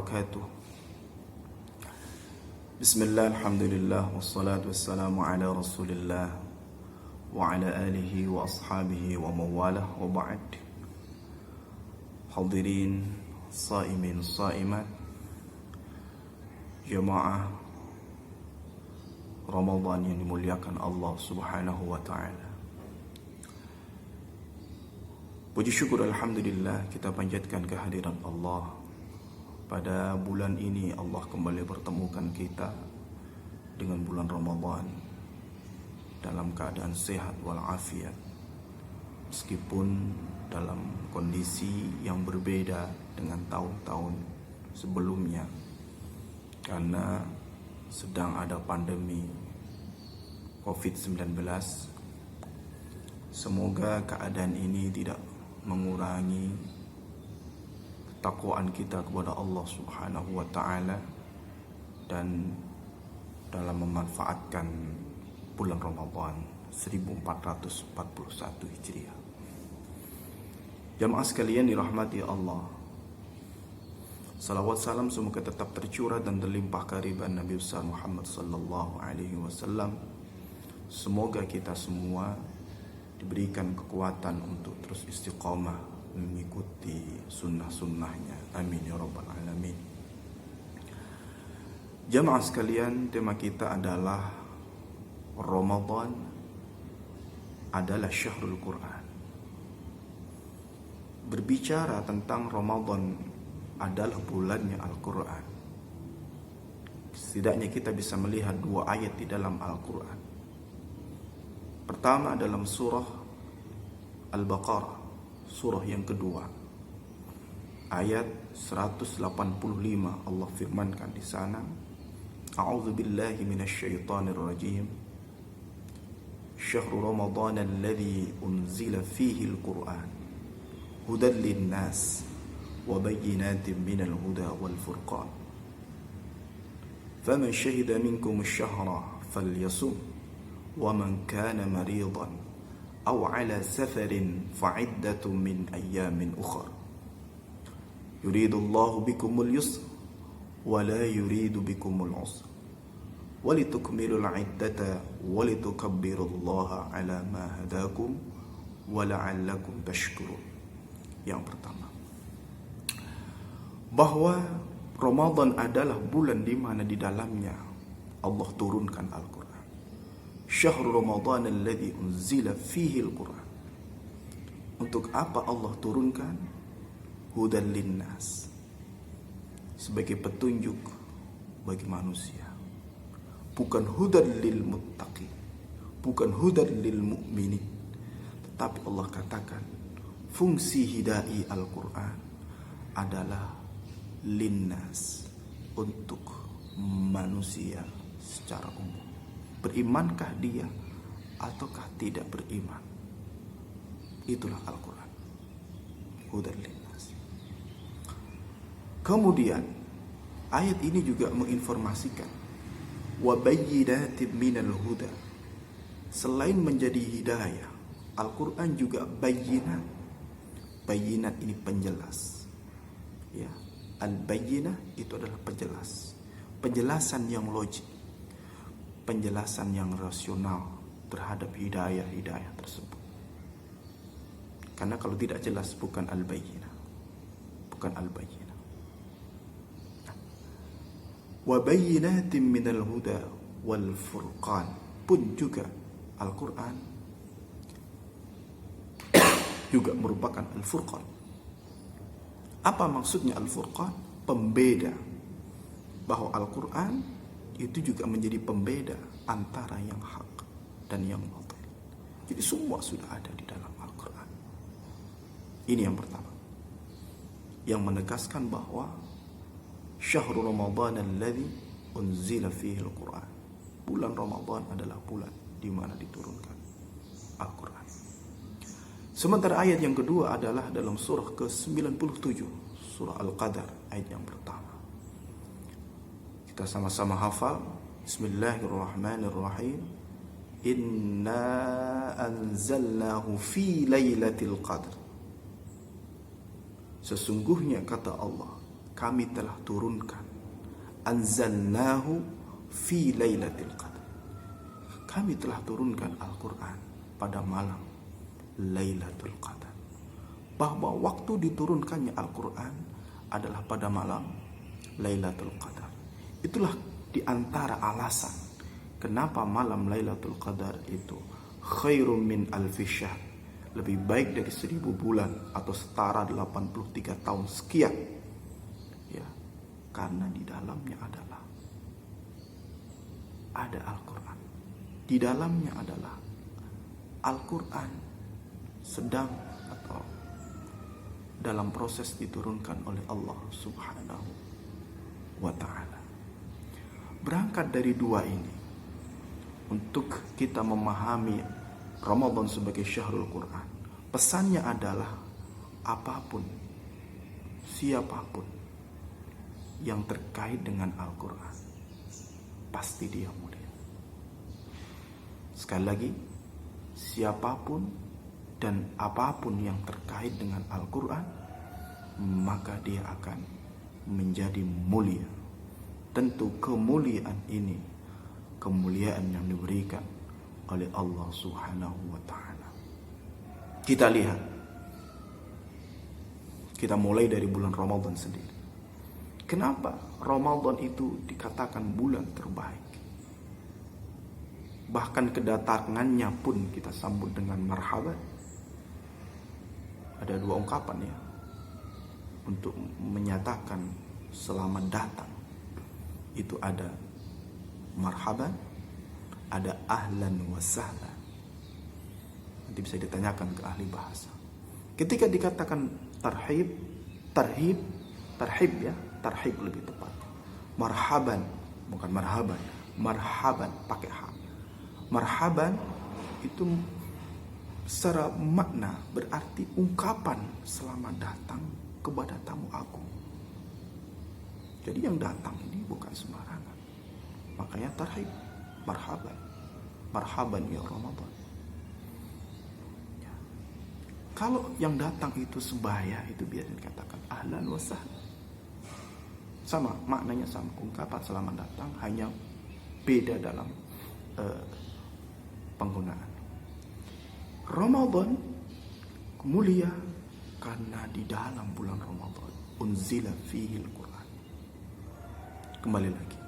wabarakatuh. Bismillah, alhamdulillah, wassalatu wassalamu ala rasulillah wa ala alihi wa ashabihi wa mawalah wa ba'd. Hadirin, saimin, saimat, jamaah Ramadan yang dimuliakan Allah subhanahu wa ta'ala. Puji syukur alhamdulillah kita panjatkan kehadiran Allah. Pada bulan ini Allah kembali pertemukan kita dengan bulan Ramadan dalam keadaan sehat walafiat, meskipun dalam kondisi yang berbeda dengan tahun-tahun sebelumnya, karena sedang ada pandemi COVID-19. Semoga keadaan ini tidak mengurangi ketakwaan kita kepada Allah subhanahu wa ta'ala dan dalam memanfaatkan bulan Ramadan 1441 Hijriah. Jamaah sekalian dirahmati Allah, salawat salam semoga tetap tercurah dan terlimpah kehadiran Nabi besar Muhammad sallallahu alaihi wasallam. Semoga kita semua diberikan kekuatan untuk terus istiqamah mengikuti sunnah-sunnahnya. Amin ya rabbal alamin. Jamaah sekalian, tema kita adalah Ramadan adalah syahrul Quran. Berbicara tentang Ramadan adalah bulannya Al-Quran, setidaknya kita bisa melihat dua ayat di dalam Al-Quran. Pertama dalam surah Al-Baqarah, surah yang kedua, ayat 185. Allah firmankan di sana, A'udzu billahi minasyaitonir rajim. Syahrul Ramadan alladzi unzila fihi al-Qur'an hudan lin-nas wa bayyinatin minal huda wal furqan. Faman shahida minkum ash-shahra falyasum ومن كان مريضا أو على سفر فعدة من أيام أخر يريد الله بكم اليسر ولا يريد بكم العسر ولتكملوا العدة ولتكبروا الله على ما هداكم ولعلكم تشكرون. Yang pertama, bahwa Ramadan adalah bulan di mana di dalamnya Allah turunkan Al-Quran. Syahrul Ramadan alladzi unzila fihi al-Quran. Untuk apa Allah turunkan? Hudan linnas, sebagai petunjuk bagi manusia. Bukan hudan lil muttaqin, bukan hudan lil mu'minin. Tetapi Allah katakan fungsi hidayah Al-Quran adalah linnas, untuk manusia secara umum. Berimankah dia ataukah tidak beriman? Itulah Al-Quran, hudan linnas. Kemudian ayat ini juga menginformasikan wa bayyinatin minal huda. Selain menjadi hidayah, Al-Quran juga bayyinat. Bayyinat ini penjelas, ya. Al-bayyinah itu adalah penjelas, penjelasan yang logik, penjelasan yang rasional terhadap hidayah-hidayah tersebut. Karena kalau tidak jelas bukan al-bayyinah, bukan al-bayyinah. Wa bayyinatin minal huda wal furqan pun juga Al-Quran juga merupakan al-furqan. Apa maksudnya al-furqan? Pembeda. Bahwa Al-Quran itu juga menjadi pembeda antara yang hak dan yang batil. Jadi semua sudah ada di dalam Al-Quran. Ini yang pertama, yang menegaskan bahwa syahrul Ramadan alladzi unzila fihi al-Quran. Bulan Ramadan adalah bulan di mana diturunkan Al-Quran. Sementara ayat yang kedua adalah dalam surah ke-97, surah Al-Qadar, ayat yang pertama. Kita sama-sama hafal. Bismillahirrahmanirrahim. Inna anzalnahu fi lailatul qadr. Sesungguhnya kata Allah, kami telah turunkan. Anzalnahu fi lailatul qadar. Kami telah turunkan Al-Quran pada malam Lailatul Qadar. Bahwa waktu diturunkannya Al-Quran adalah pada malam Lailatul Qadar. Itulah diantara alasan kenapa malam Lailatul Qadar itu khairum min alfi syahr, lebih baik dari 1000 bulan atau setara 83 tahun sekian. Ya, karena di dalamnya ada Al-Quran. Di dalamnya adalah Al-Quran sedang atau dalam proses diturunkan oleh Allah Subhanahu wa ta'ala. Berangkat dari dua ini, untuk kita memahami Ramadan sebagai syahrul Quran, pesannya adalah apapun, siapapun yang terkait dengan Al-Quran, pasti dia mulia. Sekali lagi, siapapun dan apapun yang terkait dengan Al-Quran, maka dia akan menjadi mulia. Tentu kemuliaan ini, kemuliaan yang diberikan oleh Allah Subhanahu wa ta'ala. Kita lihat, kita mulai dari bulan Ramadan sendiri. Kenapa Ramadan itu dikatakan bulan terbaik? Bahkan kedatangannya pun kita sambut dengan marhaban. Ada dua ungkapan ya untuk menyatakan selamat datang. Itu ada marhaban, ada ahlan wa sahlan. Nanti bisa ditanyakan ke ahli bahasa. Ketika dikatakan tarhib ya, tarhib lebih tepat. Marhaban, bukan marhaban. Marhaban pakai ha. Marhaban itu secara makna berarti ungkapan selamat datang kepada tamu agung. Jadi yang datang ini bukan sembarangan. Makanya tarhib, marhaban. Marhaban ya Ramadan. Ya. Kalau yang datang itu sebaya, itu biasa dikatakan ahlan wa sahlan. Sama, maknanya sama. Ungkapan selamat datang, hanya beda dalam penggunaan. Ramadan mulia karena di dalam bulan Ramadan unzila fihi al-Quran. Kembali lagi,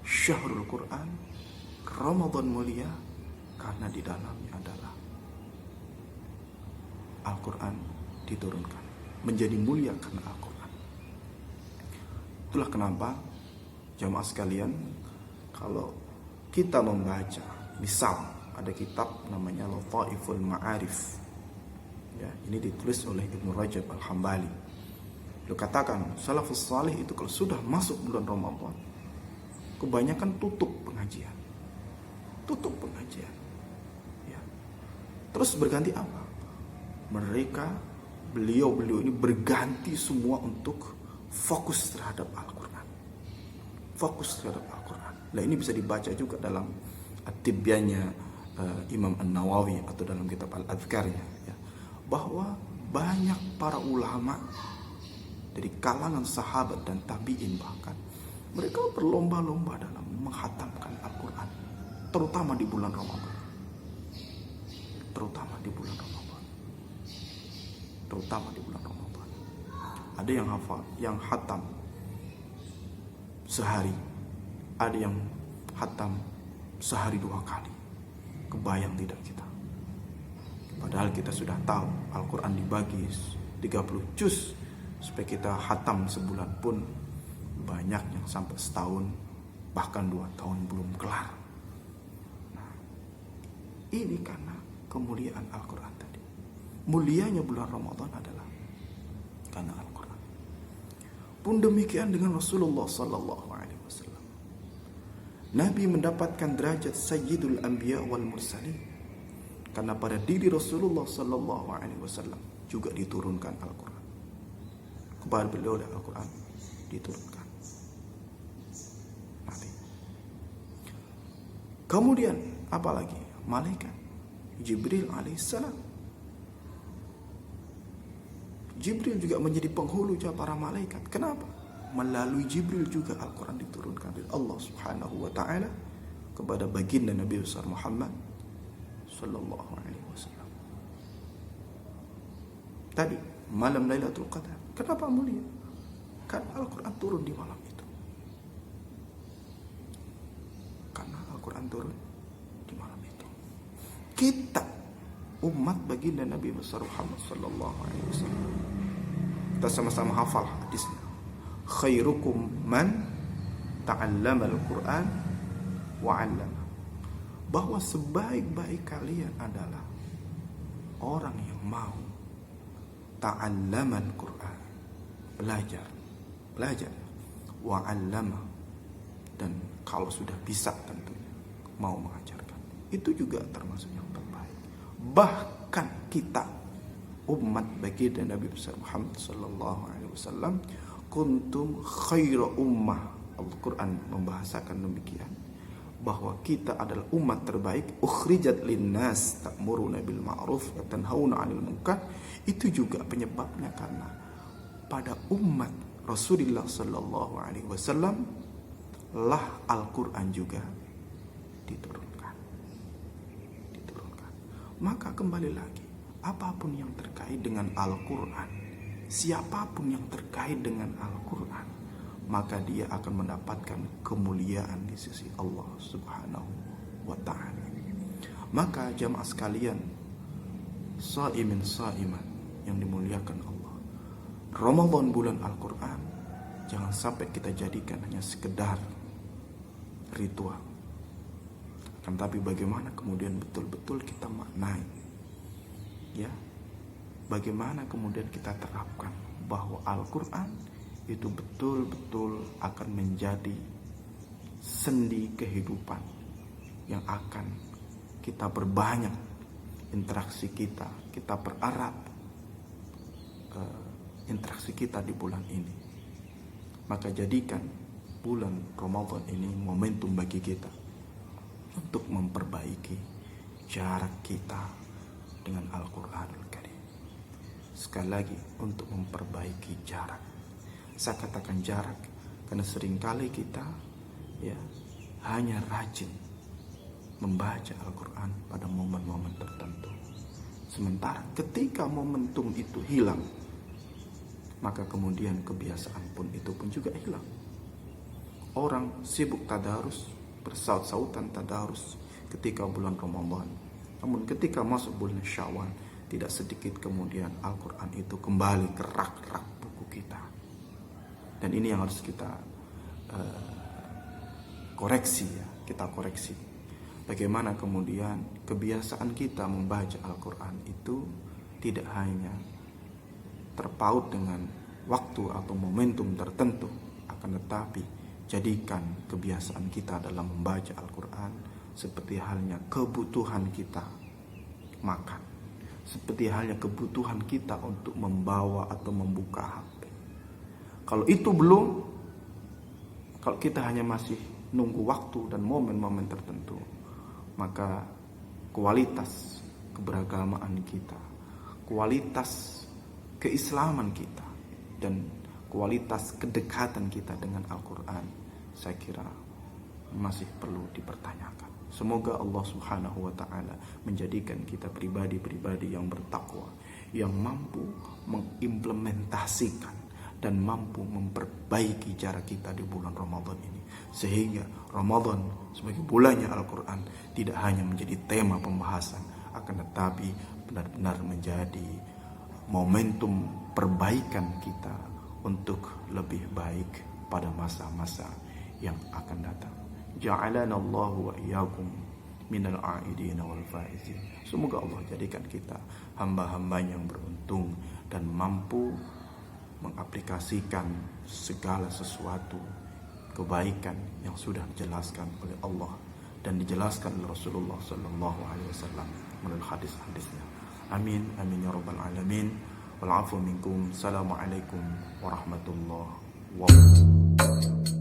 syahrul Quran. Ramadan mulia karena di dalamnya adalah Al-Quran diturunkan, menjadi mulia karena Al-Quran. Itulah kenapa jamaah sekalian, kalau kita membaca, misal ada kitab namanya Lataiful Ma'arif, ya, ini ditulis oleh Ibnu Rajab Al-Hambali. Beliau katakan salafus salih itu kalau sudah masuk bulan Ramadan, kebanyakan tutup pengajian, ya. Terus berganti apa? Beliau ini berganti semua untuk fokus terhadap Al-Quran. Nah, ini bisa dibaca juga dalam At-Tibyannya Imam An-Nawawi atau dalam kitab Al-Adhkarnya, ya, bahwa banyak para ulama dari kalangan sahabat dan tabi'in, bahkan mereka berlomba-lomba dalam menghatamkan Al-Quran, terutama di bulan Ramadan. Ada yang hafal, yang hatam sehari, ada yang hatam sehari 2 kali. Kebayang tidak kita? Padahal kita sudah tahu Al-Quran dibagi 30 juz, supaya kita hatam sebulan pun banyak yang sampai setahun, bahkan 2 tahun belum kelar. Nah, ini karena kemuliaan Al-Quran tadi. Mulianya bulan Ramadan adalah karena Al-Quran. Pun demikian dengan Rasulullah Sallallahu Alaihi Wasallam. Nabi mendapatkan derajat Sayyidul Anbiya wal Mursalin karena pada diri Rasulullah Sallallahu Alaihi Wasallam juga diturunkan Al-Quran. Kepada beliau dan Al-Quran diturunkan. Nabi. Kemudian apalagi? Malaikat Jibril alaihissalam. Jibril juga menjadi penghulu para malaikat. Kenapa? Melalui Jibril juga Al-Quran diturunkan dari Allah Subhanahu wa ta'ala kepada baginda Nabi besar Muhammad sallallahu alaihi wasallam. Tadi malam Lailatul Qadar. Kenapa mulia? Karena Al-Quran turun di malam itu. Karena Al-Quran turun di malam itu. Kita umat baginda Nabi besar Muhammad sallallahu alaihi wasallam, kita sama-sama hafal hadisnya. Khairukum man ta'allama al-Quran wa 'allama. Bahwa sebaik-baik kalian adalah orang yang mau ta'allama al-Quran, belajar wa 'allama, dan kalau sudah bisa tentunya mau mengajarkan. Itu juga termasuk yang terbaik. Bahkan kita umat baginda Nabi besar Muhammad sallallahu alaihi wasallam, kuntum khairu ummah. Al-Quran membahasakan demikian, bahwa kita adalah umat terbaik, ukhrijat linnas ta'muruna bil ma'ruf wa tanhauna 'anil munkar. Itu juga penyebabnya karena pada umat Rasulullah sallallahu alaihi wasallam lah Al-Quran juga diturunkan. Maka kembali lagi, apapun yang terkait dengan Al-Quran, siapapun yang terkait dengan Al-Quran, maka dia akan mendapatkan kemuliaan di sisi Allah Subhanahu wa ta'ala. Maka jamaah sekalian, saimin saiman yang dimuliakan Allah, Ramadan bulan Al-Quran jangan sampai kita jadikan hanya sekedar ritual, tapi bagaimana kemudian betul-betul kita maknai, ya, bagaimana kemudian kita terapkan bahwa Al-Quran itu betul-betul akan menjadi sendi kehidupan yang akan kita perbanyak interaksi kita pererat interaksi kita di bulan ini. Maka jadikan bulan Ramadan ini momentum bagi kita untuk memperbaiki jarak kita dengan Al-Quranul Karim. Sekali lagi, untuk memperbaiki jarak. Saya katakan jarak karena seringkali kita hanya rajin membaca Al-Quran pada momen-momen tertentu. Sementara ketika momentum itu hilang, maka kemudian kebiasaan pun itu pun juga hilang. Orang sibuk tadarus, bersaut-sautan tadarus ketika bulan Ramadan, namun ketika masuk bulan Syawal, tidak sedikit kemudian Al-Quran itu kembali ke rak-rak buku kita. Dan ini yang harus kita koreksi, ya, kita koreksi. Bagaimana kemudian kebiasaan kita membaca Al-Quran itu tidak hanya terpaut dengan waktu atau momentum tertentu, akan tetapi jadikan kebiasaan kita dalam membaca Al-Quran seperti halnya kebutuhan kita makan, seperti halnya kebutuhan kita untuk membawa atau membuka HP. Kalau itu belum, kalau kita hanya masih nunggu waktu dan momen-momen tertentu, maka kualitas keberagamaan kita, kualitas keislaman kita, dan kualitas kedekatan kita dengan Al-Quran, saya kira masih perlu dipertanyakan. Semoga Allah Subhanahu wa ta'ala menjadikan kita pribadi-pribadi yang bertakwa, yang mampu mengimplementasikan dan mampu memperbaiki cara kita di bulan Ramadan ini, sehingga Ramadan sebagai bulannya Al-Quran tidak hanya menjadi tema pembahasan, akan tetapi benar-benar menjadi momentum perbaikan kita untuk lebih baik pada masa-masa yang akan datang. Ja'alana Allahu wa iyyakum minal a'idin wal faizin. Semoga Allah jadikan kita hamba-hamba yang beruntung dan mampu mengaplikasikan segala sesuatu kebaikan yang sudah dijelaskan oleh Allah dan dijelaskan oleh Rasulullah sallallahu alaihi wasallam melalui hadis-hadisnya. Amin amin ya rabbal alamin. Wal 'afwu minkum. Assalamualaikum warahmatullahi wabarakatuh.